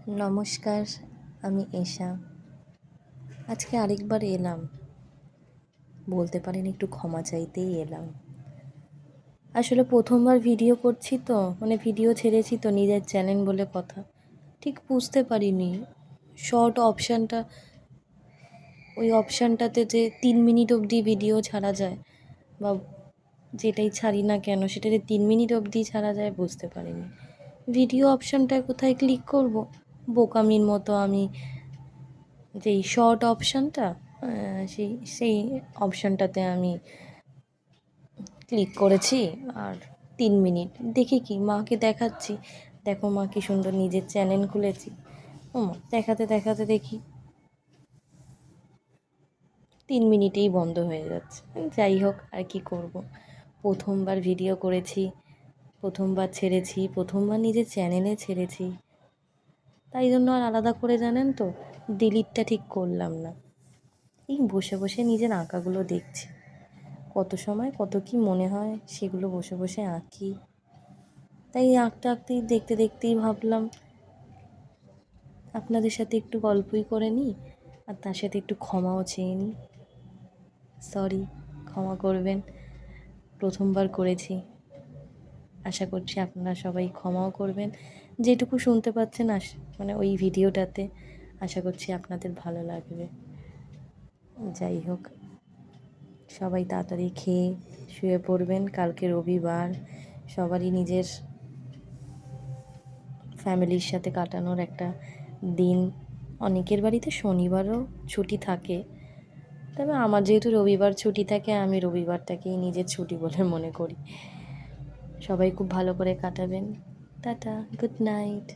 নমস্কার, আমি এশা। আজকে আরেকবার এলাম, বলতে পারেন একটু ক্ষমা চাইতেই এলাম। আসলে প্রথমবার ভিডিও করছি তো, ভিডিও ছেড়েছি তো, নিজের চ্যানেল বলে কথা। ঠিক বুঝতে পারিনি শর্ট অপশানটা, ওই অপশানটাতে যে 3 মিনিট অবধি ভিডিও ছাড়া যায়, বা যেটাই ছাড়ি না কেন সেটাতে 3 মিনিট অবধি ছাড়া যায় বুঝতে পারিনি। ভিডিও অপশানটায় কোথায় ক্লিক করব, বোকামির মতো আমি যেই শর্ট অপশানটা সেই অপশানটাতে আমি ক্লিক করেছি। আর 3 মিনিট দেখি কি মাকে দেখাচ্ছি, দেখো মা কি সুন্দর নিজের চ্যানেল খুলেছি। দেখাতে দেখাতে দেখি 3 মিনিটেই বন্ধ হয়ে যাচ্ছে। যাই হোক, আর কি করব, প্রথমবার ভিডিও করেছি, প্রথমবার ছেড়েছি, প্রথমবার নিজের চ্যানেলে ছেড়েছি, তাই জন্য আর আলাদা করে জানেন তো ডিলিটটা ঠিক করলাম না। এই বসে বসে নিজের আঁকাগুলো দেখছি, কত সময় কত কি মনে হয় সেগুলো বসে বসে আঁকি। তাই আঁকতে আঁকতেই দেখতে দেখতেই ভাবলাম আপনাদের সাথে একটু গল্পই করে নিই, আর তার সাথে একটু ক্ষমাও চেয়ে নিই। সরি, ক্ষমা করবেন, প্রথমবার করেছি। আশা করছি আপনারা সবাই ক্ষমাও করবেন। যেটুকু শুনতে পাচ্ছেন ওই ভিডিওটাতে আশা করছি আপনাদের ভালো লাগবে। যাই হোক, সবাই তাড়াতাড়ি খেয়ে শুয়ে পড়বেন। কালকে রবিবার, সবারই নিজের ফ্যামিলির সাথে কাটানোর একটা দিন। অনেকের বাড়িতে শনিবারও ছুটি থাকে, তবে আমার যেহেতু রবিবার ছুটি থাকে, আমি রবিবারটাকেই নিজের ছুটি বলে মনে করি। সবাই খুব ভালো করে কাটাবেন। Tata, good night.